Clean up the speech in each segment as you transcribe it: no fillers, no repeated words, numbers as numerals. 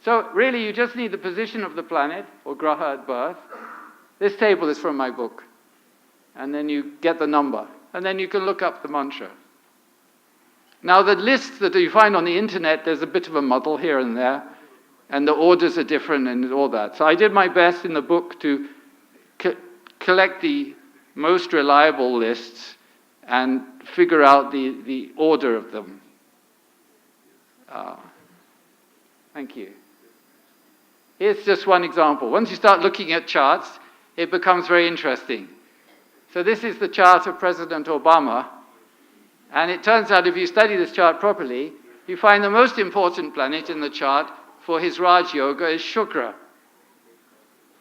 So really, you just need the position of the planet, or graha at birth. This table is from my book. And then you get the number. And then you can look up the mantra. Now, the lists that you find on the internet, there's a bit of a muddle here and there. And the orders are different and all that. So I did my best in the book to collect the most reliable lists and figure out the order of them. Thank you. Here's just one example. Once you start looking at charts, it becomes very interesting. So this is the chart of President Obama. And it turns out if you study this chart properly, you find the most important planet in the chart for his Raj Yoga is Shukra.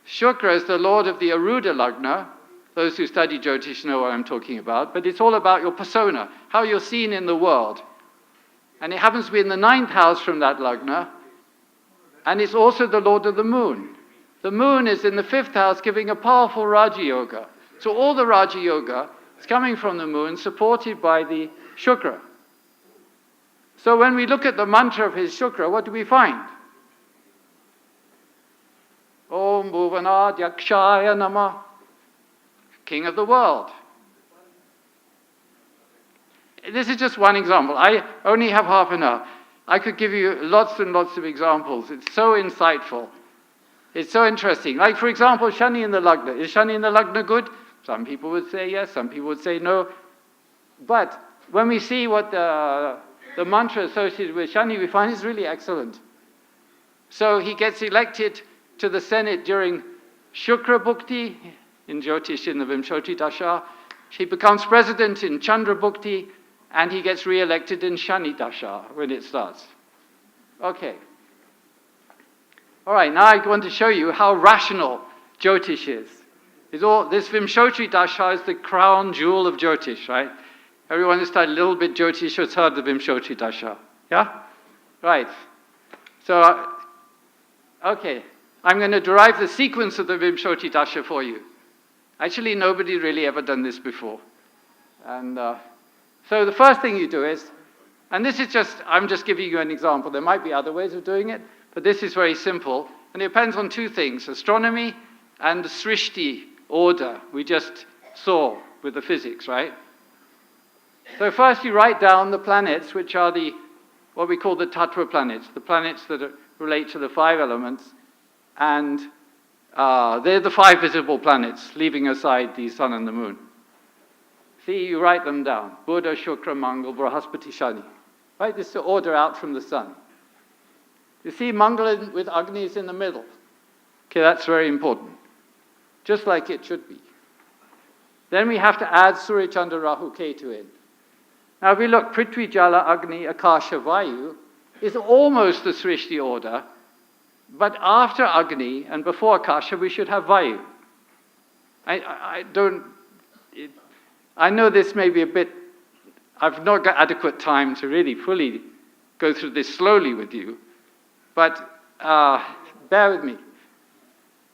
Shukra is the lord of the Aruda Lagna. Those who study Jyotish know what I'm talking about. But it's all about your persona, how you're seen in the world. And it happens to be in the 9th house from that Lagna. And it's also the lord of the moon. The moon is in the 5th house, giving a powerful Raja Yoga. So all the Raja Yoga is coming from the moon, supported by the Shukra. So when we look at the mantra of his Shukra, what do we find? Om Bhuvanadhyakshaya Namah, King of the world. This is just one example. I only have half an hour. I could give you lots and lots of examples. It's so insightful. It's so interesting. Like, for example, Shani in the Lagna. Is Shani in the Lagna good? Some people would say yes, some people would say no. But when we see what the mantra associated with Shani, we find it's really excellent. So he gets elected to the Senate during Shukra Bhukti, in Jyotish in the Vimshoti Dasha. He becomes president in Chandra Bhukti, and he gets re-elected in Shani Dasha when it starts. Okay. All right, now I want to show you how rational Jyotish is. This Vimshoti Dasha is the crown jewel of Jyotish, right? Everyone who studied a little bit Jyotish has heard the Vimshoti Dasha. Yeah? Right. So, okay. I'm going to derive the sequence of the Vimshoti Dasha for you. Actually, nobody really ever done this before. And so the first thing you do is, and this is I'm just giving you an example. There might be other ways of doing it, but this is very simple. And it depends on two things, astronomy and the Srishti order we just saw with the physics, right? So first you write down the planets, which are what we call the Tattva planets, the planets that relate to the 5 elements. And they're the 5 visible planets, leaving aside the sun and the moon. See, you write them down. Buddha, Shukra, Mangal, Brahaspati, Shani. Right, this is the order out from the sun. You see Mangal with Agni is in the middle. Okay, that's very important. Just like it should be. Then we have to add Surya, Chandra, Rahu, Ketu in. Now if we look, Prithvi, Jala, Agni, Akasha, Vayu is almost the Srishti order, but after Agni and before Akasha we should have Vayu. I know this may be a bit, I've not got adequate time to really fully go through this slowly with you, but bear with me.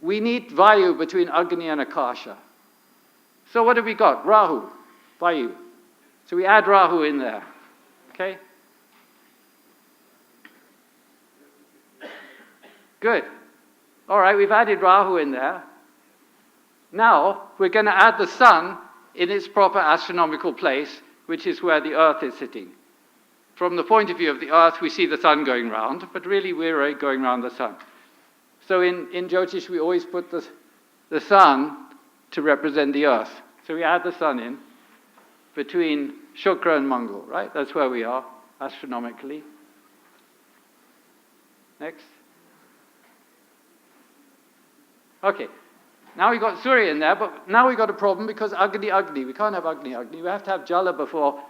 We need Vayu between Agni and Akasha. So what have we got? Rahu, Vayu. So we add Rahu in there, okay? Good. All right, we've added Rahu in there. Now, we're going to add the sun in its proper astronomical place, which is where the Earth is sitting. From the point of view of the Earth, we see the sun going round, but really we're going round the sun. So in Jyotish, we always put the sun to represent the Earth. So we add the sun in between Shukra and Mangal, right? That's where we are, astronomically. Next. Okay. Now we've got Surya in there, but now we've got a problem because Agni. We can't have Agni. We have to have Jala before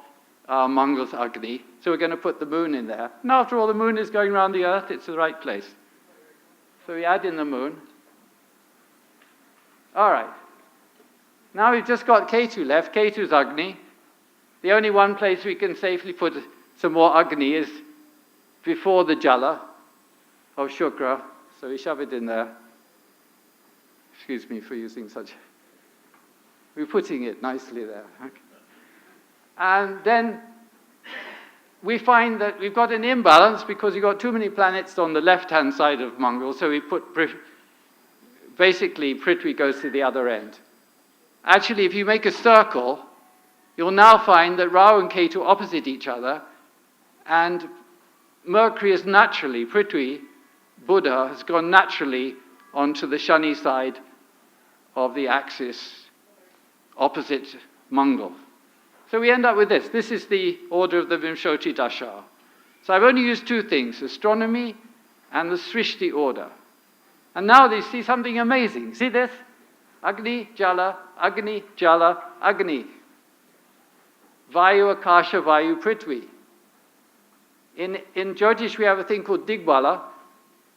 Mangal's Agni. So we're going to put the moon in there. And after all, the moon is going around the Earth. It's the right place. So we add in the moon. All right. Now we've just got Ketu left. Ketu's Agni. The only one place we can safely put some more Agni is before the Jala of Shukra. So we shove it in there. Excuse me for using such. We're putting it nicely there. Okay. And then we find that we've got an imbalance because you've got too many planets on the left-hand side of Mangal, so we put, basically, Prithvi goes to the other end. Actually, if you make a circle, you'll now find that Rahu and Ketu opposite each other, and Mercury is naturally, Prithvi, Buddha, has gone naturally onto the Shani side of the axis opposite Mangal. So we end up with this. This is the order of the Vimshoti Dasha. So I've only used two things, astronomy and the Srishti order. And now they see something amazing. See this? Agni, Jala, Agni, Jala, Agni. Vayu, Akasha, Vayu, Prithvi. In Jyotish, we have a thing called Digbala,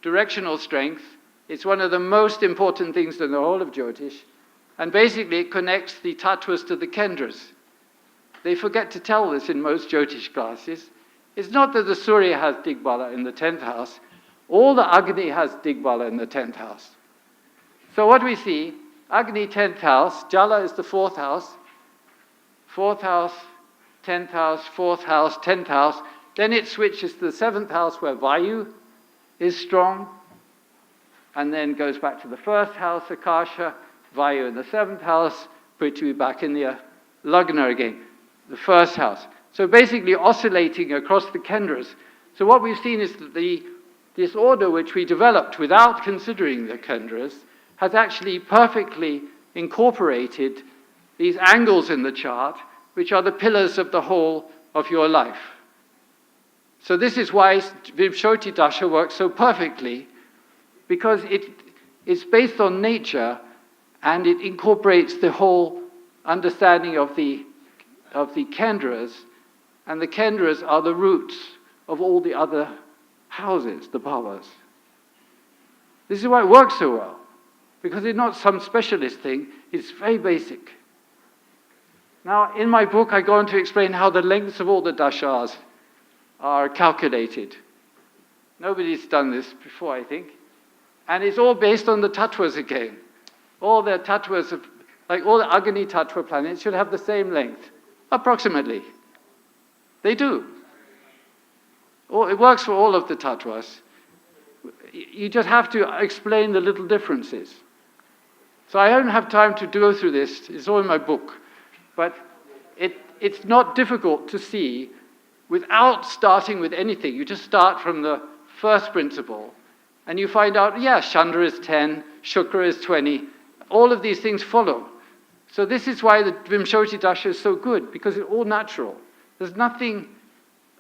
directional strength. It's one of the most important things in the whole of Jyotish. And basically, it connects the tattvas to the kendras. They forget to tell this in most Jyotish classes. It's not that the Surya has Digbala in the 10th house. All the Agni has Digbala in the 10th house. So what we see, Agni 10th house, Jala is the 4th house. 4th house, 10th house, 4th house, 10th house. Then it switches to the 7th house where Vayu is strong. And then goes back to the 1st house, Akasha, Vayu in the 7th house, Prithvi back in the Lagna again, the 1st house. So basically oscillating across the kendras. So what we've seen is that this order which we developed without considering the kendras has actually perfectly incorporated these angles in the chart, which are the pillars of the whole of your life. So this is why Vimshoti Dasha works so perfectly, because it's based on nature and it incorporates the whole understanding of the kendras, and the kendras are the roots of all the other houses, the bhavas. This is why it works so well, because it's not some specialist thing, it's very basic. Now, in my book, I go on to explain how the lengths of all the dashas are calculated. Nobody's done this before, I think. And it's all based on the tattvas again. All the tattvas, like all the Agni tattva planets, should have the same length, approximately. They do. It works for all of the tattvas. You just have to explain the little differences. So I don't have time to go through this. It's all in my book. But it's not difficult to see without starting with anything. You just start from the first principle. And you find out, yeah, Chandra is 10, Shukra is 20. All of these things follow. So this is why the Vimshoti Dasha is so good, because it's all natural. There's nothing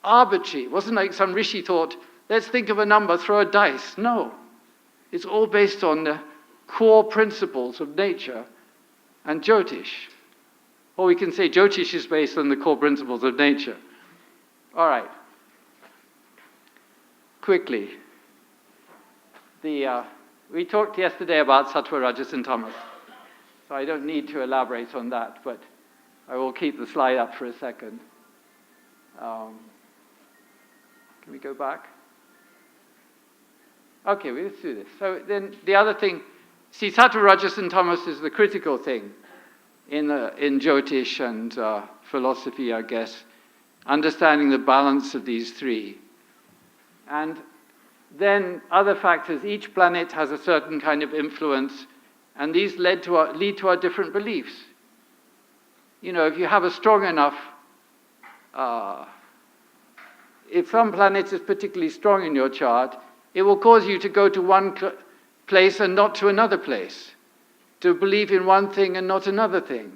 arbitrary. It wasn't like some rishi thought, let's think of a number, throw a dice. No. It's all based on the core principles of nature and Jyotish. Or we can say Jyotish is based on the core principles of nature. All right. Quickly. We talked yesterday about Sattva, Rajas, and Tamas. So I don't need to elaborate on that, but I will keep the slide up for a second. Can we go back? Okay, let's do this. So then the other thing, see, Sattva, Rajas, and Tamas is the critical thing in Jyotish and philosophy, I guess, understanding the balance of these three. And then other factors, each planet has a certain kind of influence, and these lead to our different beliefs. You know, if you have a strong enough, if some planet is particularly strong in your chart, it will cause you to go to one place and not to another place, to believe in one thing and not another thing,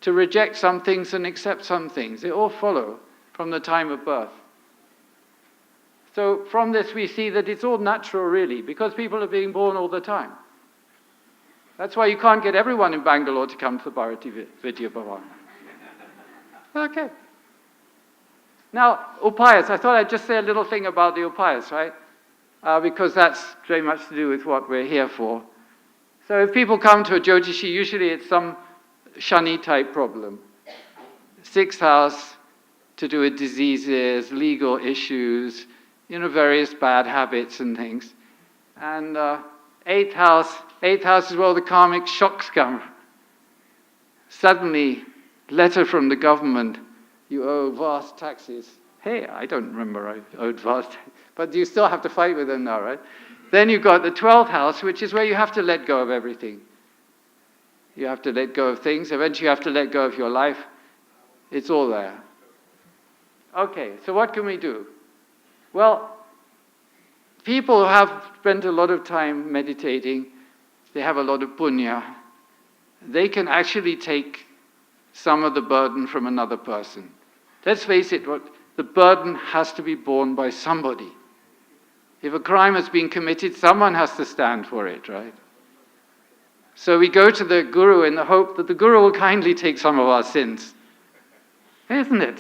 to reject some things and accept some things. They all follow from the time of birth. So from this we see that it's all natural really, because people are being born all the time. That's why you can't get everyone in Bangalore to come to the Bharati Vidya Bhavan. Okay. Now, upayas. I thought I'd just say a little thing about the upayas, right? Because that's very much to do with what we're here for. So if people come to a Jyotishi, usually it's some Shani type problem. 6th house to do with diseases, legal issues, various bad habits and things. And 8th house is where the karmic shocks come. Suddenly, letter from the government, you owe vast taxes. Hey, I don't remember I owed fast. But you still have to fight with them now, right? Then you've got the 12th house, which is where you have to let go of everything. You have to let go of things. Eventually you have to let go of your life. It's all there. Okay, so what can we do? Well, people who have spent a lot of time meditating, they have a lot of punya, they can actually take some of the burden from another person. Let's face it, the burden has to be borne by somebody. If a crime has been committed, someone has to stand for it, right? So we go to the Guru in the hope that the Guru will kindly take some of our sins. Isn't it?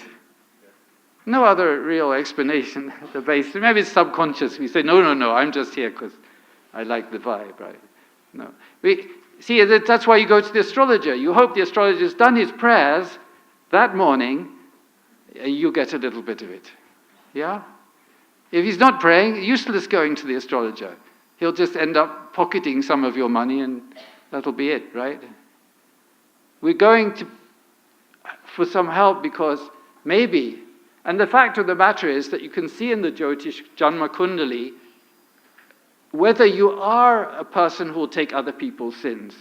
No other real explanation at the base. Maybe it's subconscious. We say, no, I'm just here because I like the vibe, right? No. See, that's why you go to the astrologer. You hope the astrologer's done his prayers that morning, you get a little bit of it. Yeah? If he's not praying, useless going to the astrologer. He'll just end up pocketing some of your money and that'll be it, right? We're going for some help because maybe, and the fact of the matter is that you can see in the Jyotish Janma Kundali whether you are a person who will take other people's sins.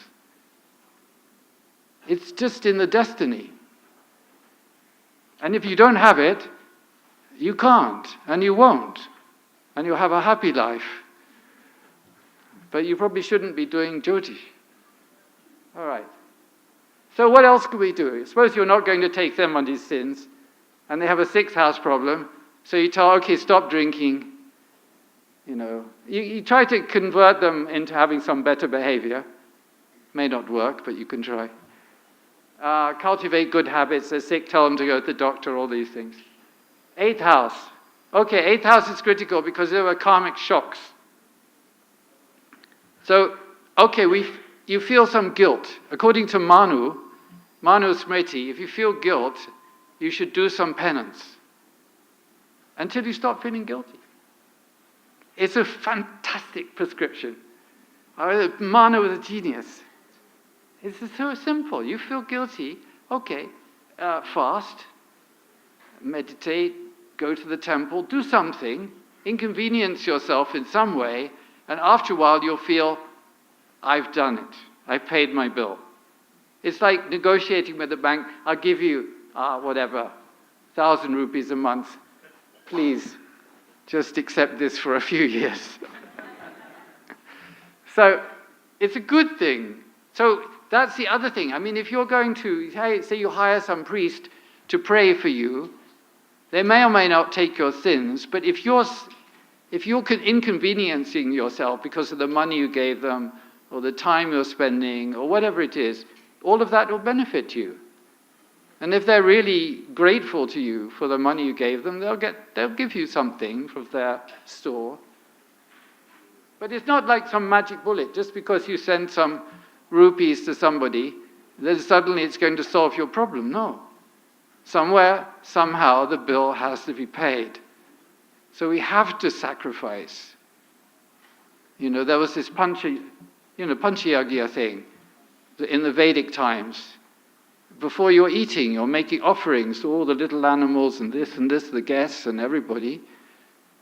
It's just in the destiny. And if you don't have it, you can't, and you won't, and you'll have a happy life. But you probably shouldn't be doing Jyotish. All right. So what else can we do? Suppose you're not going to take somebody's sins, and they have a 6th house problem, so you tell, okay, stop drinking. You try to convert them into having some better behavior. May not work, but you can try. Cultivate good habits. They're sick, tell them to go to the doctor, all these things. 8th house. Okay, 8th house is critical because there were karmic shocks. So, okay, you feel some guilt. According to Manu Smriti, if you feel guilt, you should do some penance until you stop feeling guilty. It's a fantastic prescription. Manu was a genius. It's so simple. You feel guilty, okay, fast, meditate, go to the temple, do something, inconvenience yourself in some way, and after a while you'll feel, I've done it. I've paid my bill. It's like negotiating with the bank. I'll give you, 1,000 rupees a month. Please, just accept this for a few years. So, it's a good thing. So, that's the other thing. I mean, if you're going to, say you hire some priest to pray for you, they may or may not take your sins, but if you're inconveniencing yourself because of the money you gave them, or the time you're spending, or whatever it is, all of that will benefit you. And if they're really grateful to you for the money you gave them, they'll give you something from their store. But it's not like some magic bullet. Just because you send some rupees to somebody, then suddenly it's going to solve your problem. No. Somewhere, somehow, the bill has to be paid. So we have to sacrifice. There was this Panchayagya thing in the Vedic times. Before you're eating, you're making offerings to all the little animals and this, the guests and everybody,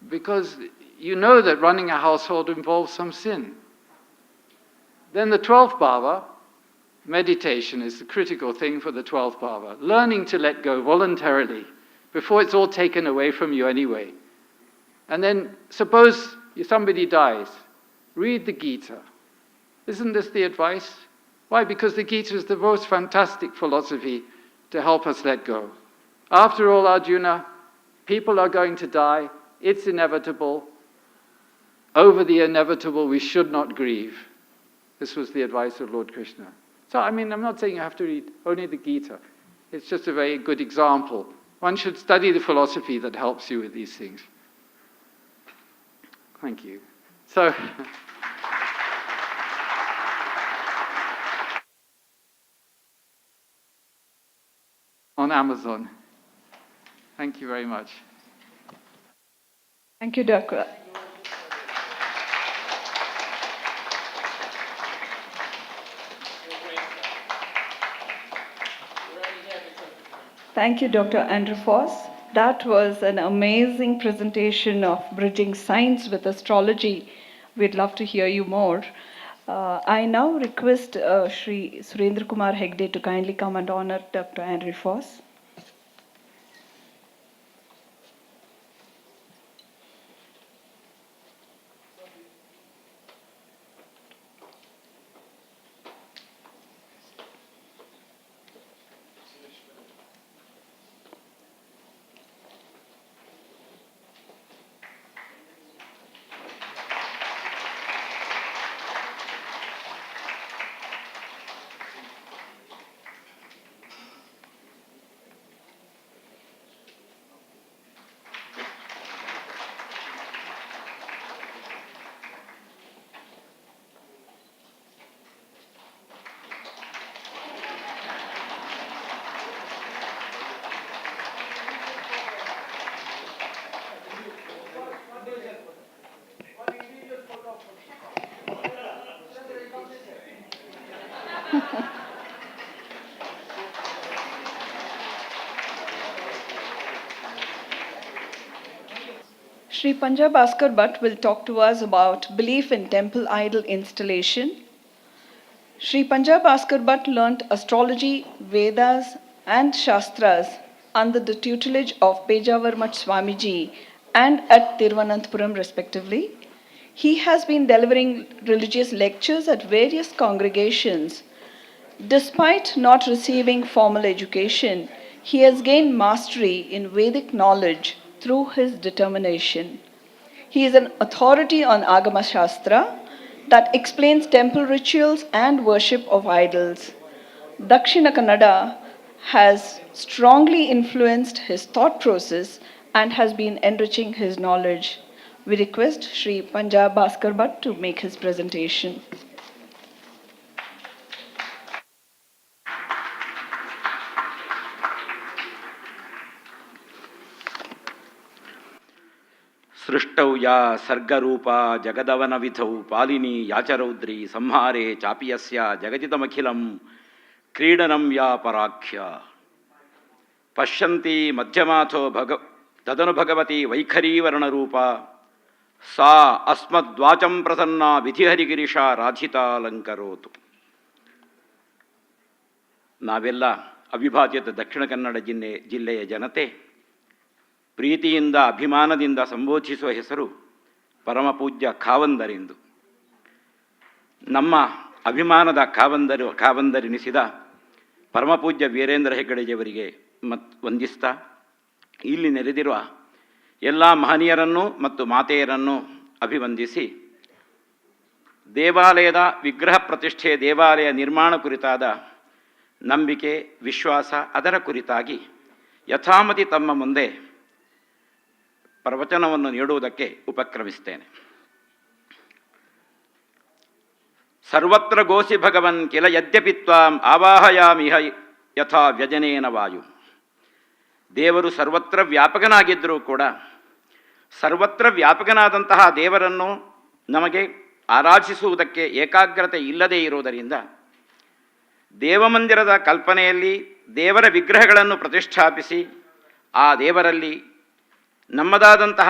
because you know that running a household involves some sin. Then the 12th bhava, meditation is the critical thing for the 12th bhava. Learning to let go voluntarily before it's all taken away from you anyway. And then suppose somebody dies, read the Gita. Isn't this the advice? Why? Because the Gita is the most fantastic philosophy to help us let go. After all, Arjuna, people are going to die. It's inevitable. Over the inevitable, we should not grieve. This was the advice of Lord Krishna. So, I'm not saying you have to read only the Gita. It's just a very good example. One should study the philosophy that helps you with these things. Thank you. So, on Amazon. Thank you very much. Thank you, Dr. Thank you, Dr. Andrew Foss. That was an amazing presentation of bridging science with astrology. We'd love to hear you more. I now request Shri Surendra Kumar Hegde to kindly come and honor Dr. Andrew Foss. Shri Panja Bhaskar Bhatt will talk to us about belief in temple idol installation. Shri Panja Bhaskar Bhatt learnt astrology, Vedas, and Shastras under the tutelage of Pejavarmat Swamiji and at Tiruvananthapuram respectively. He has been delivering religious lectures at various congregations. Despite not receiving formal education, he has gained mastery in Vedic knowledge through his determination. He is an authority on Agama Shastra that explains temple rituals and worship of idols. Dakshina Kannada has strongly influenced his thought process and has been enriching his knowledge. We request Shri Panja Bhaskar Bhatt to make his presentation. ಸೃಷ್ಟೌ ಯಾ ಸರ್ಗರೂಪ ಜಗದವನವಿಧೌ ಪಾಲಿನಿ ಯಾಚರೌದ್ರಿ ಸಂಹಾರೆ ಚಾಪಿಯಸ್ಯ ಜಗಜಿತಮಖಿಲಂ ಕ್ರೀಡನಂ ಯಾ ಪರಾಖ್ಯ ಪಶ್ಯಂತಿ ಮಧ್ಯಮಾಥೋ ತದನು ಭಗವತಿ ವೈಖರೀವರ್ಣರೂಪ ಸಾ ಅಸ್ಮದ್ವಾಚಂ ಪ್ರಸನ್ನ ವಿಧಿಹರಿಗಿರಿಷ ರಾಧಿತಾಲಂಕರೋತು. ನಾವೆಲ್ಲ ಅವಿಭಾಜ್ಯದ ದಕ್ಷಿಣ ಕನ್ನಡ ಜಿಲ್ಲೆಯ ಜನತೆ ಪ್ರೀತಿಯಿಂದ ಅಭಿಮಾನದಿಂದ ಸಂಬೋಧಿಸುವ ಹೆಸರು ಪರಮಪೂಜ್ಯ ಖಾವಂದರೆಂದು. ನಮ್ಮ ಅಭಿಮಾನದ ಖಾವಂದರೆನಿಸಿದ ಪರಮಪೂಜ್ಯ ವೀರೇಂದ್ರ ಹೆಗ್ಗಡೆಯವರಿಗೆ ವಂದಿಸ್ತಾ ಇಲ್ಲಿ ನೆರೆದಿರುವ ಎಲ್ಲ ಮಹನೀಯರನ್ನು ಮತ್ತು ಮಾತೆಯರನ್ನು ಅಭಿವಂದಿಸಿ, ದೇವಾಲಯದ ವಿಗ್ರಹ ಪ್ರತಿಷ್ಠೆ, ದೇವಾಲಯ ನಿರ್ಮಾಣ ಕುರಿತಾದ ನಂಬಿಕೆ, ವಿಶ್ವಾಸ, ಅದರ ಕುರಿತಾಗಿ ಯಥಾಮತಿ ತಮ್ಮ ಮುಂದೆ ಪ್ರವಚನವನ್ನು ನೀಡುವುದಕ್ಕೆ ಉಪಕ್ರಮಿಸ್ತೇನೆ. ಸರ್ವತ್ರ ಗೋಸಿ ಭಗವನ್ ಕಿಲ ಯದ್ಯಪಿ ತ್ವಾಂ ಆವಾಹಯಾಮಿಹ ಯಥಾ ವ್ಯಜನೇನ ವಾಯು. ದೇವರು ಸರ್ವತ್ರ ವ್ಯಾಪಕನಾಗಿದ್ದರೂ ಕೂಡ ಸರ್ವತ್ರ ವ್ಯಾಪಕನಾದಂತಹ ದೇವರನ್ನು ನಮಗೆ ಆರಾಧಿಸುವುದಕ್ಕೆ ಏಕಾಗ್ರತೆ ಇಲ್ಲದೇ ಇರುವುದರಿಂದ ದೇವಮಂದಿರದ ಕಲ್ಪನೆಯಲ್ಲಿ ದೇವರ ವಿಗ್ರಹಗಳನ್ನು ಪ್ರತಿಷ್ಠಾಪಿಸಿ ಆ ದೇವರಲ್ಲಿ ನಮ್ಮದಾದಂತಹ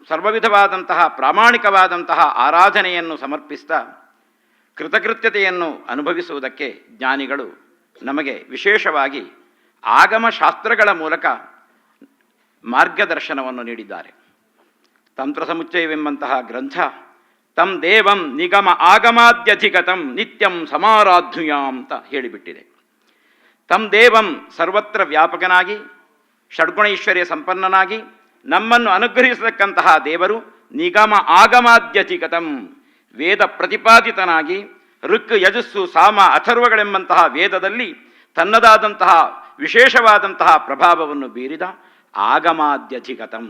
ಸರ್ವವಿಧವಾದಂತಹ ಪ್ರಾಮಾಣಿಕವಾದಂತಹ ಆರಾಧನೆಯನ್ನು ಸಮರ್ಪಿಸ್ತಾ ಕೃತಕೃತ್ಯತೆಯನ್ನು ಅನುಭವಿಸುವುದಕ್ಕೆ ಜ್ಞಾನಿಗಳು ನಮಗೆ ವಿಶೇಷವಾಗಿ ಆಗಮಶಾಸ್ತ್ರಗಳ ಮೂಲಕ ಮಾರ್ಗದರ್ಶನವನ್ನು ನೀಡಿದ್ದಾರೆ. ತಂತ್ರ ಸಮುಚ್ಚಯವೆಂಬಂತಹ ಗ್ರಂಥ ತಂ ದೇವಂ ನಿಗಮ ಆಗಮಾದ್ಯಧಿಗತಂ ನಿತ್ಯಂ ಸಮಾರಾಧ್ನುಯಾಂ ಅಂತ ಹೇಳಿಬಿಟ್ಟಿದೆ. ತಂ ದೇವಂ ಸರ್ವತ್ರ ವ್ಯಾಪಕನಾಗಿ ಷಡ್ಗುಣೈಶ್ವರ್ಯ ಸಂಪನ್ನನಾಗಿ ನಮ್ಮನ್ನು ಅನುಗ್ರಹಿಸತಕ್ಕಂತಹ ದೇವರು ನಿಗಮ ಆಗಮಾದ್ಯಧಿಗತಂ ವೇದ ಪ್ರತಿಪಾದಿತನಾಗಿ ಋಕ್, ಯಜಸ್ಸು, ಸಾಮ, ಅಥರ್ವಗಳೆಂಬಂತಹ ವೇದದಲ್ಲಿ ತನ್ನದಾದಂತಹ ವಿಶೇಷವಾದಂತಹ ಪ್ರಭಾವವನ್ನು ಬೀರಿದ ಆಗಮಾದ್ಯಧಿಗತಂ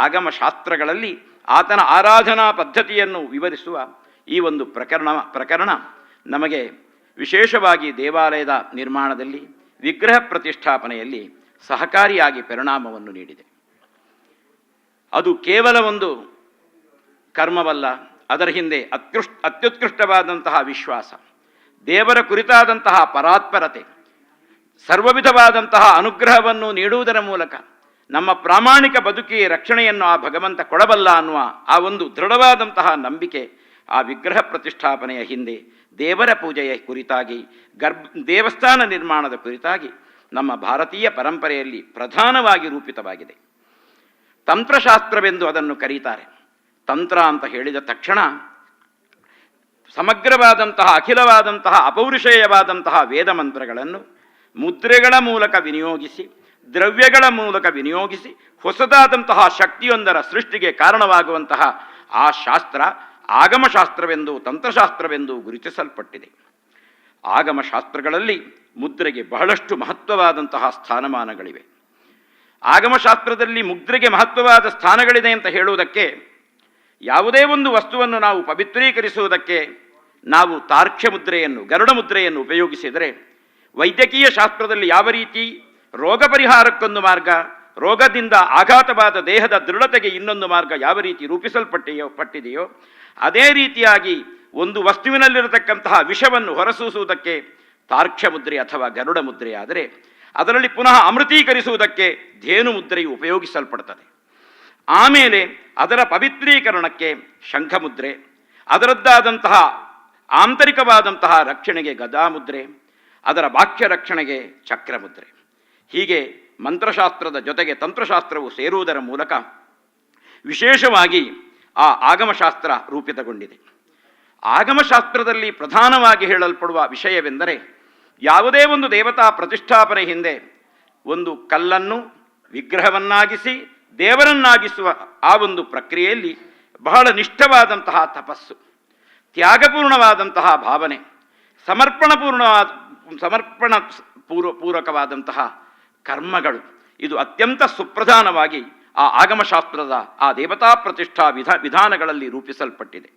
ಆಗಮಶಾಸ್ತ್ರಗಳಲ್ಲಿ ಆತನ ಆರಾಧನಾ ಪದ್ಧತಿಯನ್ನು ವಿವರಿಸುವ ಈ ಒಂದು ಪ್ರಕರಣ ನಮಗೆ ವಿಶೇಷವಾಗಿ ದೇವಾಲಯದ ನಿರ್ಮಾಣದಲ್ಲಿ ವಿಗ್ರಹ ಪ್ರತಿಷ್ಠಾಪನೆಯಲ್ಲಿ ಸಹಕಾರಿಯಾಗಿ ಪರಿಣಾಮವನ್ನು ನೀಡಿದೆ. ಅದು ಕೇವಲ ಒಂದು ಕರ್ಮವಲ್ಲ, ಅದರ ಹಿಂದೆ ಅತ್ಯುತ್ಕೃಷ್ಟವಾದಂತಹ ವಿಶ್ವಾಸ, ದೇವರ ಕುರಿತಾದಂತಹ ಪರಾತ್ಪರತೆ, ಸರ್ವವಿಧವಾದಂತಹ ಅನುಗ್ರಹವನ್ನು ನೀಡುವುದರ ಮೂಲಕ ನಮ್ಮ ಪ್ರಾಮಾಣಿಕ ಬದುಕಿಗೆ ರಕ್ಷಣೆಯನ್ನು ಆ ಭಗವಂತ ಕೊಡಬಲ್ಲ ಅನ್ನುವ ಆ ಒಂದು ದೃಢವಾದಂತಹ ನಂಬಿಕೆ ಆ ವಿಗ್ರಹ ಪ್ರತಿಷ್ಠಾಪನೆಯ ಹಿಂದೆ, ದೇವರ ಪೂಜೆಯ ಕುರಿತಾಗಿ, ದೇವಸ್ಥಾನ ನಿರ್ಮಾಣದ ಕುರಿತಾಗಿ ನಮ್ಮ ಭಾರತೀಯ ಪರಂಪರೆಯಲ್ಲಿ ಪ್ರಧಾನವಾಗಿ ರೂಪಿತವಾಗಿದೆ. ತಂತ್ರಶಾಸ್ತ್ರವೆಂದು ಅದನ್ನು ಕರೀತಾರೆ. ತಂತ್ರ ಅಂತ ಹೇಳಿದ ತಕ್ಷಣ ಸಮಗ್ರವಾದಂತಹ, ಅಖಿಲವಾದಂತಹ, ಅಪೌರುಷೇಯವಾದಂತಹ ವೇದ ಮಂತ್ರಗಳನ್ನು ಮುದ್ರೆಗಳ ಮೂಲಕ ವಿನಿಯೋಗಿಸಿ, ದ್ರವ್ಯಗಳ ಮೂಲಕ ವಿನಿಯೋಗಿಸಿ, ಹೊಸದಾದಂತಹ ಶಕ್ತಿಯೊಂದರ ಸೃಷ್ಟಿಗೆ ಕಾರಣವಾಗುವಂತಹ ಆ ಶಾಸ್ತ್ರ ಆಗಮಶಾಸ್ತ್ರವೆಂದು, ತಂತ್ರಶಾಸ್ತ್ರವೆಂದು ಗುರುತಿಸಲ್ಪಟ್ಟಿದೆ. ಆಗಮಶಾಸ್ತ್ರಗಳಲ್ಲಿ ಮುದ್ರೆಗೆ ಬಹಳಷ್ಟು ಮಹತ್ವವಾದಂತಹ ಸ್ಥಾನಮಾನಗಳಿವೆ. ಆಗಮಶಾಸ್ತ್ರದಲ್ಲಿ ಮುದ್ರೆಗೆ ಮಹತ್ವವಾದ ಸ್ಥಾನಗಳಿದೆ ಅಂತ ಹೇಳುವುದಕ್ಕೆ, ಯಾವುದೇ ಒಂದು ವಸ್ತುವನ್ನು ನಾವು ಪವಿತ್ರೀಕರಿಸುವುದಕ್ಕೆ ನಾವು ತಾರ್ಕ್ಷ್ಯ ಮುದ್ರೆಯನ್ನು, ಗರುಡ ಮುದ್ರೆಯನ್ನು ಉಪಯೋಗಿಸಿದರೆ, ವೈದ್ಯಕೀಯ ಶಾಸ್ತ್ರದಲ್ಲಿ ಯಾವ ರೀತಿ ರೋಗ ಪರಿಹಾರಕ್ಕೊಂದು ಮಾರ್ಗ, ರೋಗದಿಂದ ಆಘಾತವಾದ ದೇಹದ ದೃಢತೆಗೆ ಇನ್ನೊಂದು ಮಾರ್ಗ ಯಾವ ರೀತಿ ರೂಪಿಸಲ್ಪಟ್ಟಿದೆಯೋ, ಅದೇ ರೀತಿಯಾಗಿ ಒಂದು ವಸ್ತುವಿನಲ್ಲಿರತಕ್ಕಂತಹ ವಿಷವನ್ನು ಹೊರಸೂಸುವುದಕ್ಕೆ ತಾರ್ಕ್ಷ್ಯ ಮುದ್ರೆ ಅಥವಾ ಗರುಡ ಮುದ್ರೆಯಾದರೆ, ಅದರಲ್ಲಿ ಪುನಃ ಅಮೃತೀಕರಿಸುವುದಕ್ಕೆ ಧೇನು ಮುದ್ರೆಯು ಉಪಯೋಗಿಸಲ್ಪಡ್ತದೆ. ಆಮೇಲೆ ಅದರ ಪವಿತ್ರೀಕರಣಕ್ಕೆ ಶಂಖಮುದ್ರೆ, ಅದರದ್ದಾದಂತಹ ಆಂತರಿಕವಾದಂತಹ ರಕ್ಷಣೆಗೆ ಗದಾಮುದ್ರೆ, ಅದರ ಬಾಹ್ಯ ರಕ್ಷಣೆಗೆ ಚಕ್ರಮುದ್ರೆ. ಹೀಗೆ ಮಂತ್ರಶಾಸ್ತ್ರದ ಜೊತೆಗೆ ತಂತ್ರಶಾಸ್ತ್ರವು ಸೇರುವುದರ ಮೂಲಕ ವಿಶೇಷವಾಗಿ ಆ ಆಗಮಶಾಸ್ತ್ರ ರೂಪಿತಗೊಂಡಿದೆ. ಆಗಮಶಾಸ್ತ್ರದಲ್ಲಿ ಪ್ರಧಾನವಾಗಿ ಹೇಳಲ್ಪಡುವ ವಿಷಯವೆಂದರೆ, ಯಾವುದೇ ಒಂದು ದೇವತಾ ಪ್ರತಿಷ್ಠಾಪನೆ ಹಿಂದೆ ಒಂದು ಕಲ್ಲನ್ನು ವಿಗ್ರಹವನ್ನಾಗಿಸಿ ದೇವರನ್ನಾಗಿಸುವ ಆ ಒಂದು ಪ್ರಕ್ರಿಯೆಯಲ್ಲಿ ಬಹಳ ನಿಷ್ಠವಾದಂತಹ ತಪಸ್ಸು, ತ್ಯಾಗಪೂರ್ಣವಾದಂತಹ ಭಾವನೆ, ಪೂರಕವಾದಂತಹ ಕರ್ಮಗಳು, ಇದು ಅತ್ಯಂತ ಸುಪ್ರಧಾನವಾಗಿ ಆ ಆಗಮಶಾಸ್ತ್ರದ ಆ ದೇವತಾ ಪ್ರತಿಷ್ಠಾ ವಿಧಾನಗಳಲ್ಲಿ ರೂಪಿಸಲ್ಪಟ್ಟಿದೆ.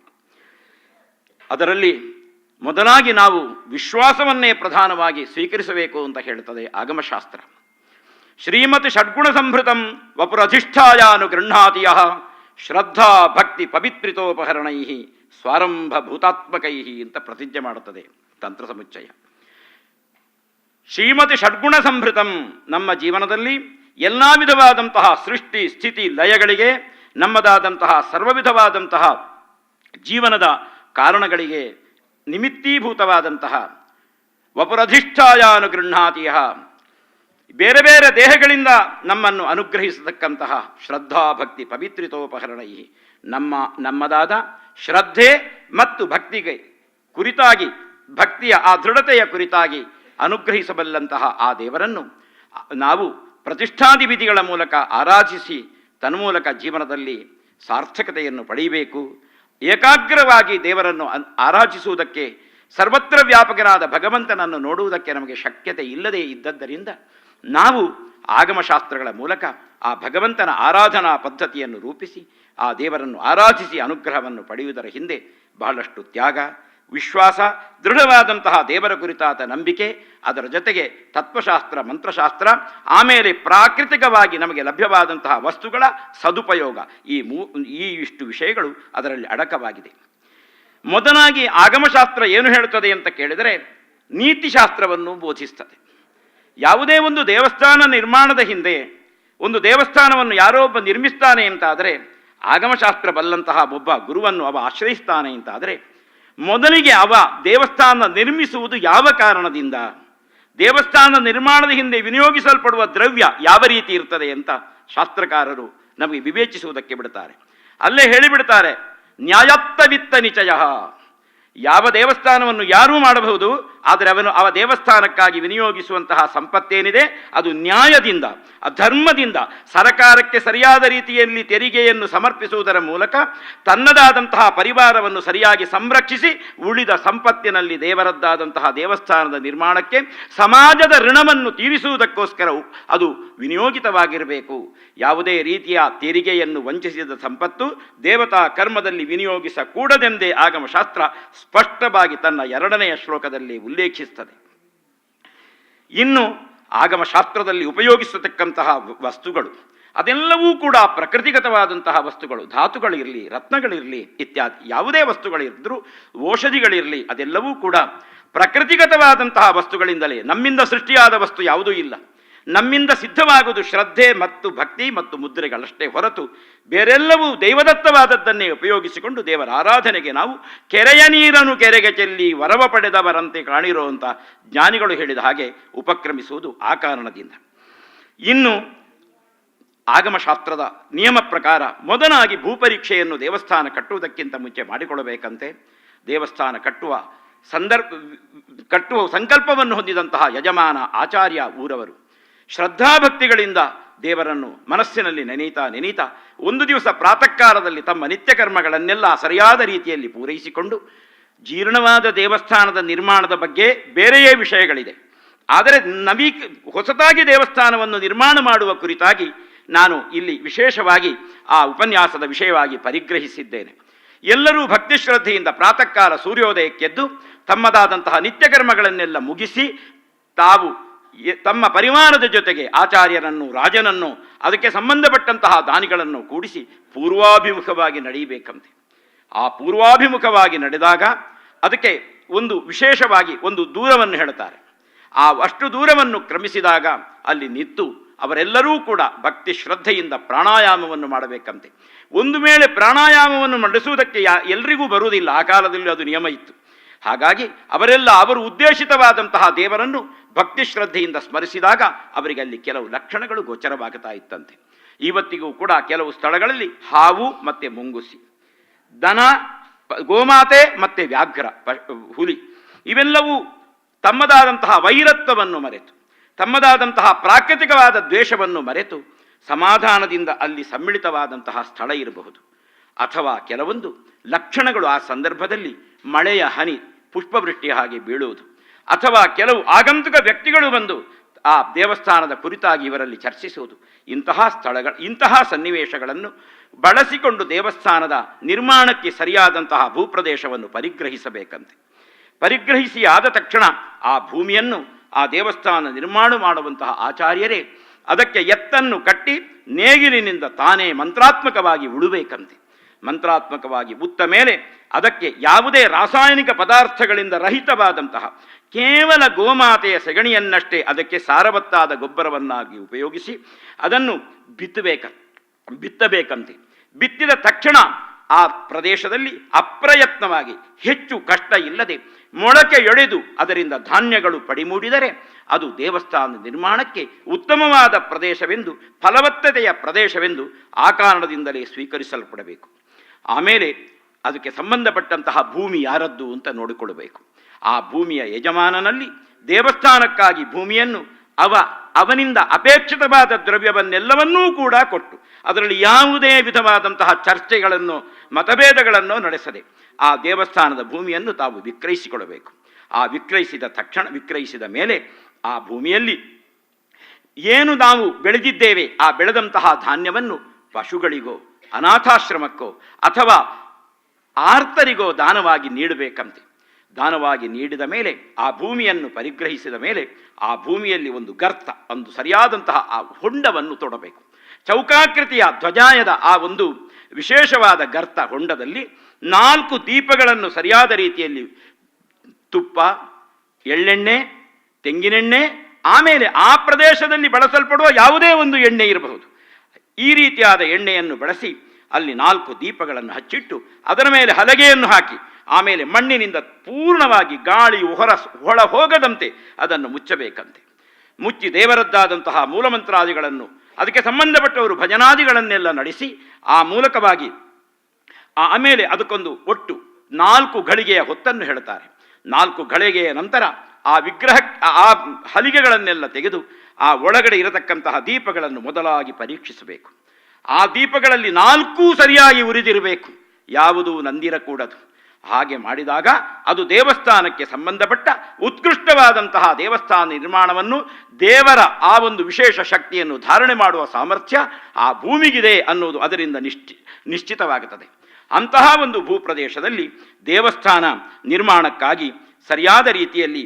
ಅದರಲ್ಲಿ ಮೊದಲಾಗಿ ನಾವು ವಿಶ್ವಾಸವನ್ನೇ ಪ್ರಧಾನವಾಗಿ ಸ್ವೀಕರಿಸಬೇಕು ಅಂತ ಹೇಳ್ತದೆ ಆಗಮಶಾಸ್ತ್ರ. ಶ್ರೀಮತಿ ಷಡ್ಗುಣ ಸಂಭೃತಂ ವಪುರಧಿಷ್ಠಾಯಾನು ಗೃಹ್ಣಾತಿಯ ಶ್ರದ್ಧಾ ಭಕ್ತಿ ಪವಿತ್ರಿತೋಪಹರಣೈ ಸ್ವಾರಂಭ ಭೂತಾತ್ಮಕೈ ಅಂತ ಪ್ರತಿಜ್ಞೆ ಮಾಡುತ್ತದೆ ತಂತ್ರ ಸಮುಚ್ಚಯ. ಶ್ರೀಮತಿ ಷಡ್ಗುಣ ಸಂಭೃತಂ, ನಮ್ಮ ಜೀವನದಲ್ಲಿ ಎಲ್ಲ ವಿಧವಾದಂತಹ ಸೃಷ್ಟಿ ಸ್ಥಿತಿ ಲಯಗಳಿಗೆ, ನಮ್ಮದಾದಂತಹ ಸರ್ವವಿಧವಾದಂತಹ ಜೀವನದ ಕಾರಣಗಳಿಗೆ ನಿಮಿತ್ತೀಭೂತವಾದಂತಹ ವಪುರಧಿಷ್ಠಾಯಾನು ಗೃಹ್ಣಾತಿಯ, ಬೇರೆ ಬೇರೆ ದೇಹಗಳಿಂದ ನಮ್ಮನ್ನು ಅನುಗ್ರಹಿಸತಕ್ಕಂತಹ ಶ್ರದ್ಧಾ ಭಕ್ತಿ ಪವಿತ್ರಿತೋಪಹರಣೈ, ನಮ್ಮದಾದ ಶ್ರದ್ಧೆ ಮತ್ತು ಭಕ್ತಿಗೆ ಕುರಿತಾಗಿ, ಭಕ್ತಿಯ ಆ ದೃಢತೆಯ ಕುರಿತಾಗಿ ಅನುಗ್ರಹಿಸಬಲ್ಲಂತಹ ಆ ದೇವರನ್ನು ನಾವು ಪ್ರತಿಷ್ಠಾದಿ ವಿಧಿಗಳ ಮೂಲಕ ಆರಾಧಿಸಿ ತನ್ಮೂಲಕ ಜೀವನದಲ್ಲಿ ಸಾರ್ಥಕತೆಯನ್ನು ಪಡೆಯಬೇಕು. ಏಕಾಗ್ರವಾಗಿ ದೇವರನ್ನು ಆರಾಧಿಸುವುದಕ್ಕೆ, ಸರ್ವತ್ರ ವ್ಯಾಪಕನಾದ ಭಗವಂತನನ್ನು ನೋಡುವುದಕ್ಕೆ ನಮಗೆ ಶಕ್ಯತೆ ಇಲ್ಲದೇ ಇದ್ದದ್ದರಿಂದ ನಾವು ಆಗಮಶಾಸ್ತ್ರಗಳ ಮೂಲಕ ಆ ಭಗವಂತನ ಆರಾಧನಾ ಪದ್ಧತಿಯನ್ನು ರೂಪಿಸಿ ಆ ದೇವರನ್ನು ಆರಾಧಿಸಿ ಅನುಗ್ರಹವನ್ನು ಪಡೆಯುವುದರ ಹಿಂದೆ ಬಹಳಷ್ಟು ತ್ಯಾಗ, ವಿಶ್ವಾಸ, ದೃಢವಾದಂತಹ ದೇವರ ಕುರಿತಾದ ನಂಬಿಕೆ, ಅದರ ಜೊತೆಗೆ ತತ್ವಶಾಸ್ತ್ರ, ಮಂತ್ರಶಾಸ್ತ್ರ, ಆಮೇಲೆ ಪ್ರಾಕೃತಿಕವಾಗಿ ನಮಗೆ ಲಭ್ಯವಾದಂತಹ ವಸ್ತುಗಳ ಸದುಪಯೋಗ, ಈ ಇಷ್ಟು ವಿಷಯಗಳು ಅದರಲ್ಲಿ ಅಡಕವಾಗಿದೆ. ಮೊದಲಾಗಿ ಆಗಮಶಾಸ್ತ್ರ ಏನು ಹೇಳುತ್ತದೆ ಅಂತ ಕೇಳಿದರೆ, ನೀತಿಶಾಸ್ತ್ರವನ್ನು ಬೋಧಿಸ್ತದೆ. ಯಾವುದೇ ಒಂದು ದೇವಸ್ಥಾನ ನಿರ್ಮಾಣದ ಹಿಂದೆ, ಒಂದು ದೇವಸ್ಥಾನವನ್ನು ಯಾರೋ ಒಬ್ಬ ನಿರ್ಮಿಸ್ತಾನೆ ಅಂತಾದರೆ, ಆಗಮಶಾಸ್ತ್ರ ಬಲ್ಲಂತಹ ಒಬ್ಬ ಗುರುವನ್ನು ಅವ ಆಶ್ರಯಿಸ್ತಾನೆ ಅಂತಾದರೆ, ಮೊದಲಿಗೆ ಅವ ದೇವಸ್ಥಾನ ನಿರ್ಮಿಸುವುದು ಯಾವ ಕಾರಣದಿಂದ, ದೇವಸ್ಥಾನ ನಿರ್ಮಾಣದ ಹಿಂದೆ ವಿನಿಯೋಗಿಸಲ್ಪಡುವ ದ್ರವ್ಯ ಯಾವ ರೀತಿ ಇರ್ತದೆ ಅಂತ ಶಾಸ್ತ್ರಕಾರರು ನಮಗೆ ವಿವೇಚಿಸುವುದಕ್ಕೆ ಬಿಡ್ತಾರೆ. ಅಲ್ಲೇ ಹೇಳಿಬಿಡ್ತಾರೆ, ನ್ಯಾಯತ್ತ ವಿತ್ತ ನಿಚಯ. ಯಾವ ದೇವಸ್ಥಾನವನ್ನು ಯಾರೂ ಮಾಡಬಹುದು, ಆದರೆ ಅವ ದೇವಸ್ಥಾನಕ್ಕಾಗಿ ವಿನಿಯೋಗಿಸುವಂತಹ ಸಂಪತ್ತೇನಿದೆ ಅದು ನ್ಯಾಯದಿಂದ, ಧರ್ಮದಿಂದ, ಸರಕಾರಕ್ಕೆ ಸರಿಯಾದ ರೀತಿಯಲ್ಲಿ ತೆರಿಗೆಯನ್ನು ಸಮರ್ಪಿಸುವುದರ ಮೂಲಕ ತನ್ನದಾದಂತಹ ಪರಿವಾರವನ್ನು ಸರಿಯಾಗಿ ಸಂರಕ್ಷಿಸಿ ಉಳಿದ ಸಂಪತ್ತಿನಲ್ಲಿ ದೇವರದ್ದಾದಂತಹ ದೇವಸ್ಥಾನದ ನಿರ್ಮಾಣಕ್ಕೆ ಸಮಾಜದ ಋಣವನ್ನು ತೀರಿಸುವುದಕ್ಕೋಸ್ಕರ ಅದು ವಿನಿಯೋಗಿತವಾಗಿರಬೇಕು. ಯಾವುದೇ ರೀತಿಯ ತೆರಿಗೆಯನ್ನು ವಂಚಿಸಿದ ಸಂಪತ್ತು ದೇವತಾ ಕರ್ಮದಲ್ಲಿ ವಿನಿಯೋಗಿಸಕೂಡದೆಂದೇ ಆಗಮಶಾಸ್ತ್ರ ಸ್ಪಷ್ಟವಾಗಿ ತನ್ನ 2ನೆಯ ಶ್ಲೋಕದಲ್ಲಿ ಉಲ್ಲೇಖಿಸುತ್ತದೆ. ಇನ್ನು ಆಗಮಶಾಸ್ತ್ರದಲ್ಲಿ ಉಪಯೋಗಿಸತಕ್ಕಂತಹ ವಸ್ತುಗಳು ಅದೆಲ್ಲವೂ ಕೂಡ ಪ್ರಕೃತಿಗತವಾದಂತಹ ವಸ್ತುಗಳು, ಧಾತುಗಳಿರಲಿ, ರತ್ನಗಳಿರಲಿ ಇತ್ಯಾದಿ ಯಾವುದೇ ವಸ್ತುಗಳಿದ್ದರೂ, ಔಷಧಿಗಳಿರಲಿ, ಅದೆಲ್ಲವೂ ಕೂಡ ಪ್ರಕೃತಿಗತವಾದಂತಹ ವಸ್ತುಗಳಿಂದಲೇ. ನಮ್ಮಿಂದ ಸೃಷ್ಟಿಯಾದ ವಸ್ತು ಯಾವುದೂ ಇಲ್ಲ. ನಮ್ಮಿಂದ ಸಿದ್ಧವಾಗುವುದು ಶ್ರದ್ಧೆ ಮತ್ತು ಭಕ್ತಿ ಮತ್ತು ಮುದ್ರೆಗಳಷ್ಟೇ ಹೊರತು ಬೇರೆಲ್ಲವೂ ದೈವದತ್ತವಾದದ್ದನ್ನೇ ಉಪಯೋಗಿಸಿಕೊಂಡು ದೇವರ ಆರಾಧನೆಗೆ ನಾವು ಕೆರೆಯ ನೀರನ್ನು ಕೆರೆಗೆ ಚೆಲ್ಲಿ ವರವ ಪಡೆದವರಂತೆ ಕಾಣಿರೋ ಅಂತ ಜ್ಞಾನಿಗಳು ಹೇಳಿದ ಹಾಗೆ ಉಪಕ್ರಮಿಸುವುದು ಆ ಕಾರಣದಿಂದ. ಇನ್ನು ಆಗಮಶಾಸ್ತ್ರದ ನಿಯಮ ಪ್ರಕಾರ ಮೊದಲಾಗಿ ಭೂಪರೀಕ್ಷೆಯನ್ನು ದೇವಸ್ಥಾನ ಕಟ್ಟುವುದಕ್ಕಿಂತ ಮುಂಚೆ ಮಾಡಿಕೊಳ್ಳಬೇಕಂತೆ. ದೇವಸ್ಥಾನ ಕಟ್ಟುವ ಸಂಕಲ್ಪವನ್ನು ಹೊಂದಿದಂತಹ ಯಜಮಾನ, ಆಚಾರ್ಯ, ಊರವರು ಶ್ರದ್ಧಾಭಕ್ತಿಗಳಿಂದ ದೇವರನ್ನು ಮನಸ್ಸಿನಲ್ಲಿ ನೆನೀತಾ ಒಂದು ದಿವಸ ಪ್ರಾತಃ ಕಾಲದಲ್ಲಿ ತಮ್ಮ ನಿತ್ಯ ಕರ್ಮಗಳನ್ನೆಲ್ಲ ಸರಿಯಾದ ರೀತಿಯಲ್ಲಿ ಪೂರೈಸಿಕೊಂಡು, ಜೀರ್ಣವಾದ ದೇವಸ್ಥಾನದ ನಿರ್ಮಾಣದ ಬಗ್ಗೆ ಬೇರೆಯೇ ವಿಷಯಗಳಿದೆ, ಆದರೆ ಹೊಸತಾಗಿ ದೇವಸ್ಥಾನವನ್ನು ನಿರ್ಮಾಣ ಮಾಡುವ ಕುರಿತಾಗಿ ನಾನು ಇಲ್ಲಿ ವಿಶೇಷವಾಗಿ ಆ ಉಪನ್ಯಾಸದ ವಿಷಯವಾಗಿ ಪರಿಗ್ರಹಿಸಿದ್ದೇನೆ. ಎಲ್ಲರೂ ಭಕ್ತಿ ಶ್ರದ್ಧೆಯಿಂದ ಪ್ರಾತಃ ಕಾಲ ಸೂರ್ಯೋದಯಕ್ಕೆದ್ದು ತಮ್ಮದಾದಂತಹ ನಿತ್ಯ ಕರ್ಮಗಳನ್ನೆಲ್ಲ ಮುಗಿಸಿ ತಾವು ತಮ್ಮ ಪರಿವಾರದ ಜೊತೆಗೆ ಆಚಾರ್ಯರನ್ನು, ರಾಜನನ್ನು, ಅದಕ್ಕೆ ಸಂಬಂಧಪಟ್ಟಂತಹ ದಾನಿಗಳನ್ನು ಕೂಡಿಸಿ ಪೂರ್ವಾಭಿಮುಖವಾಗಿ ನಡೆಯಬೇಕಂತೆ. ಆ ಪೂರ್ವಾಭಿಮುಖವಾಗಿ ನಡೆದಾಗ ಅದಕ್ಕೆ ಒಂದು ವಿಶೇಷವಾಗಿ ಒಂದು ದೂರವನ್ನು ಹೇಳುತ್ತಾರೆ. ಅಷ್ಟು ದೂರವನ್ನು ಕ್ರಮಿಸಿದಾಗ ಅಲ್ಲಿ ನಿಂತು ಅವರೆಲ್ಲರೂ ಕೂಡ ಭಕ್ತಿ ಶ್ರದ್ಧೆಯಿಂದ ಪ್ರಾಣಾಯಾಮವನ್ನು ಮಾಡಬೇಕಂತೆ. ಒಂದು ವೇಳೆ ಪ್ರಾಣಾಯಾಮವನ್ನು ನಡೆಸುವುದಕ್ಕೆ ಎಲ್ರಿಗೂ ಬರುವುದಿಲ್ಲ, ಆ ಕಾಲದಲ್ಲಿ ಅದು ನಿಯಮ ಇತ್ತು. ಹಾಗಾಗಿ ಅವರು ಉದ್ದೇಶಿತವಾದಂತಹ ದೇವರನ್ನು ಭಕ್ತಿ ಶ್ರದ್ಧೆಯಿಂದ ಸ್ಮರಿಸಿದಾಗ ಅವರಿಗೆ ಅಲ್ಲಿ ಕೆಲವು ಲಕ್ಷಣಗಳು ಗೋಚರವಾಗುತ್ತಾ ಇತ್ತಂತೆ. ಇವತ್ತಿಗೂ ಕೂಡ ಕೆಲವು ಸ್ಥಳಗಳಲ್ಲಿ ಹಾವು ಮತ್ತು ಮುಂಗುಸಿ, ದನ, ಗೋಮಾತೆ ಮತ್ತು ವ್ಯಾಘ್ರ, ಹುಲಿ, ಇವೆಲ್ಲವೂ ತಮ್ಮದಾದಂತಹ ವೈರತ್ವವನ್ನು ಮರೆತು, ತಮ್ಮದಾದಂತಹ ಪ್ರಾಕೃತಿಕವಾದ ದ್ವೇಷವನ್ನು ಮರೆತು ಸಮಾಧಾನದಿಂದ ಅಲ್ಲಿ ಸಮ್ಮಿಳಿತವಾದಂತಹ ಸ್ಥಳ ಇರಬಹುದು. ಅಥವಾ ಕೆಲವೊಂದು ಲಕ್ಷಣಗಳು ಆ ಸಂದರ್ಭದಲ್ಲಿ ಮಳೆಯ ಹನಿ ಪುಷ್ಪವೃಷ್ಟಿಯ ಹಾಗೆ ಬೀಳುವುದು, ಅಥವಾ ಕೆಲವು ಆಗಂತುಕ ವ್ಯಕ್ತಿಗಳು ಬಂದು ಆ ದೇವಸ್ಥಾನದ ಕುರಿತಾಗಿ ಇವರಲ್ಲಿ ಚರ್ಚಿಸುವುದು, ಇಂತಹ ಸನ್ನಿವೇಶಗಳನ್ನು ಬಳಸಿಕೊಂಡು ದೇವಸ್ಥಾನದ ನಿರ್ಮಾಣಕ್ಕೆ ಸರಿಯಾದಂತಹ ಭೂಪ್ರದೇಶವನ್ನು ಪರಿಗ್ರಹಿಸಬೇಕಂತೆ. ಪರಿಗ್ರಹಿಸಿ ಆದ ತಕ್ಷಣ ಆ ಭೂಮಿಯನ್ನು ಆ ದೇವಸ್ಥಾನ ನಿರ್ಮಾಣ ಮಾಡುವಂತಹ ಆಚಾರ್ಯರೇ ಅದಕ್ಕೆ ಎತ್ತನ್ನು ಕಟ್ಟಿ ನೇಗಿಲಿನಿಂದ ತಾನೇ ಮಂತ್ರಾತ್ಮಕವಾಗಿ ಉಳಬೇಕಂತೆ. ಮಂತ್ರಾತ್ಮಕವಾಗಿ ಉತ್ತ ಮೇಲೆ ಅದಕ್ಕೆ ಯಾವುದೇ ರಾಸಾಯನಿಕ ಪದಾರ್ಥಗಳಿಂದ ರಹಿತವಾದಂತಹ ಕೇವಲ ಗೋಮಾತೆಯ ಸೆಗಣಿಯನ್ನಷ್ಟೇ ಅದಕ್ಕೆ ಸಾರವತ್ತಾದ ಗೊಬ್ಬರವನ್ನಾಗಿ ಉಪಯೋಗಿಸಿ ಅದನ್ನು ಬಿತ್ತಬೇಕಂತೆ. ಬಿತ್ತಿದ ತಕ್ಷಣ ಆ ಪ್ರದೇಶದಲ್ಲಿ ಅಪ್ರಯತ್ನವಾಗಿ ಹೆಚ್ಚು ಕಷ್ಟ ಇಲ್ಲದೆ ಮೊಳಕೆಯೊಡೆದು ಅದರಿಂದ ಧಾನ್ಯಗಳು ಪಡಿಮೂಡಿದರೆ ಅದು ದೇವಸ್ಥಾನ ನಿರ್ಮಾಣಕ್ಕೆ ಉತ್ತಮವಾದ ಪ್ರದೇಶವೆಂದು, ಫಲವತ್ತತೆಯ ಪ್ರದೇಶವೆಂದು ಆ ಕಾರಣದಿಂದಲೇ ಸ್ವೀಕರಿಸಲ್ಪಡಬೇಕು. ಆಮೇಲೆ ಅದಕ್ಕೆ ಸಂಬಂಧಪಟ್ಟಂತಹ ಭೂಮಿ ಯಾರದ್ದು ಅಂತ ನೋಡಿಕೊಳ್ಳಬೇಕು. ಆ ಭೂಮಿಯ ಯಜಮಾನನಲ್ಲಿ ದೇವಸ್ಥಾನಕ್ಕಾಗಿ ಭೂಮಿಯನ್ನು ಅವನಿಂದ ಅಪೇಕ್ಷಿತವಾದ ದ್ರವ್ಯವನ್ನೆಲ್ಲವನ್ನೂ ಕೂಡ ಕೊಟ್ಟು ಅದರಲ್ಲಿ ಯಾವುದೇ ವಿಧವಾದಂತಹ ಚರ್ಚೆಗಳನ್ನು, ಮತಭೇದಗಳನ್ನು ನಡೆಸದೆ ಆ ದೇವಸ್ಥಾನದ ಭೂಮಿಯನ್ನು ತಾವು ವಿಕ್ರಯಿಸಿಕೊಳ್ಳಬೇಕು. ಆ ವಿಕ್ರಯಿಸಿದ ಮೇಲೆ ಆ ಭೂಮಿಯಲ್ಲಿ ಏನು ನಾವು ಬೆಳೆದಿದ್ದೇವೆ ಆ ಬೆಳೆದಂತಹ ಧಾನ್ಯವನ್ನು ಪಶುಗಳಿಗೋ, ಅನಾಥಾಶ್ರಮಕ್ಕೋ ಅಥವಾ ಆರ್ತರಿಗೋ ದಾನವಾಗಿ ನೀಡಬೇಕಂತೆ. ದಾನವಾಗಿ ನೀಡಿದ ಮೇಲೆ ಆ ಭೂಮಿಯನ್ನು ಪರಿಗ್ರಹಿಸಿದ ಮೇಲೆ ಆ ಭೂಮಿಯಲ್ಲಿ ಒಂದು ಗರ್ತ, ಒಂದು ಸರಿಯಾದಂತಹ ಆ ಹೊಂಡವನ್ನು ತೊಡಬೇಕು. ಚೌಕಾಕೃತಿಯ ಧ್ವಜಾಯದ ಆ ಒಂದು ವಿಶೇಷವಾದ ಗರ್ತ ಹೊಂಡದಲ್ಲಿ 4 ದೀಪಗಳನ್ನು ಸರಿಯಾದ ರೀತಿಯಲ್ಲಿ ತುಪ್ಪ, ಎಳ್ಳೆಣ್ಣೆ, ತೆಂಗಿನೆಣ್ಣೆ, ಆಮೇಲೆ ಆ ಪ್ರದೇಶದಲ್ಲಿ ಬಳಸಲ್ಪಡುವ ಯಾವುದೇ ಒಂದು ಎಣ್ಣೆ ಇರಬಹುದು, ಈ ರೀತಿಯಾದ ಎಣ್ಣೆಯನ್ನು ಬಳಸಿ ಅಲ್ಲಿ 4 ದೀಪಗಳನ್ನು ಹಚ್ಚಿಟ್ಟು ಅದರ ಮೇಲೆ ಹಲಗೆಯನ್ನು ಹಾಕಿ ಆಮೇಲೆ ಮಣ್ಣಿನಿಂದ ಪೂರ್ಣವಾಗಿ ಗಾಳಿ ಹೊರ ಹೋಗದಂತೆ ಅದನ್ನು ಮುಚ್ಚಬೇಕಂತೆ. ಮುಚ್ಚಿ ದೇವರದ್ದಾದಂತಹ ಮೂಲಮಂತ್ರಾದಿಗಳನ್ನು, ಅದಕ್ಕೆ ಸಂಬಂಧಪಟ್ಟವರು ಭಜನಾದಿಗಳನ್ನೆಲ್ಲ ನಡೆಸಿ ಆ ಮೂಲಕವಾಗಿ ಆಮೇಲೆ ಅದಕ್ಕೊಂದು ಒಟ್ಟು 4 ಘಳಿಗೆಯ ಹೊತ್ತನ್ನು ಹೇಳ್ತಾರೆ. 4 ಘಳಿಗೆಯ ನಂತರ ಆ ಆ ಹಲಿಗೆಗಳನ್ನೆಲ್ಲ ತೆಗೆದು ಆ ಒಳಗಡೆ ಇರತಕ್ಕಂತಹ ದೀಪಗಳನ್ನು ಮೊದಲಾಗಿ ಪರೀಕ್ಷಿಸಬೇಕು. ಆ ದೀಪಗಳಲ್ಲಿ 4 ಸರಿಯಾಗಿ ಉರಿದಿರಬೇಕು, ಯಾವುದೂ ನಂದಿರಕೂಡದು. ಹಾಗೆ ಮಾಡಿದಾಗ ಅದು ದೇವಸ್ಥಾನಕ್ಕೆ ಸಂಬಂಧಪಟ್ಟ ಉತ್ಕೃಷ್ಟವಾದಂತಹ ದೇವಸ್ಥಾನ ನಿರ್ಮಾಣವನ್ನು, ದೇವರ ಆ ಒಂದು ವಿಶೇಷ ಶಕ್ತಿಯನ್ನು ಧಾರಣೆ ಮಾಡುವ ಸಾಮರ್ಥ್ಯ ಆ ಭೂಮಿಗಿದೆ ಅನ್ನೋದು ಅದರಿಂದ ನಿಶ್ಚಿತವಾಗುತ್ತದೆ. ಅಂತಹ ಒಂದು ಭೂಪ್ರದೇಶದಲ್ಲಿ ದೇವಸ್ಥಾನ ನಿರ್ಮಾಣಕ್ಕಾಗಿ ಸರಿಯಾದ ರೀತಿಯಲ್ಲಿ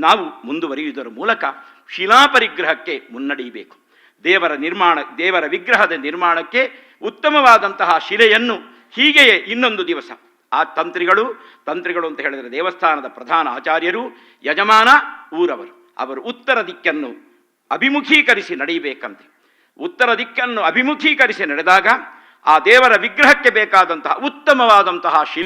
ನಾವು ಮುಂದುವರಿಯುವುದರ ಮೂಲಕ ಶಿಲಾಪರಿಗ್ರಹಕ್ಕೆ ಮುನ್ನಡೆಯಬೇಕು. ದೇವರ ವಿಗ್ರಹದ ನಿರ್ಮಾಣಕ್ಕೆ ಉತ್ತಮವಾದಂತಹ ಶಿಲೆಯನ್ನು ಹೀಗೆಯೇ ಇನ್ನೊಂದು ದಿವಸ ಆ ತಂತ್ರಿಗಳು ಅಂತ ಹೇಳಿದರೆ ದೇವಸ್ಥಾನದ ಪ್ರಧಾನ ಆಚಾರ್ಯರು, ಯಜಮಾನ, ಊರವರು, ಅವರು ಉತ್ತರ ದಿಕ್ಕನ್ನು ಅಭಿಮುಖೀಕರಿಸಿ ನಡೆಯಬೇಕಂತೆ. ಉತ್ತರ ದಿಕ್ಕನ್ನು ಅಭಿಮುಖೀಕರಿಸಿ ನಡೆದಾಗ ಆ ದೇವರ ವಿಗ್ರಹಕ್ಕೆ ಬೇಕಾದಂತಹ ಉತ್ತಮವಾದಂತಹ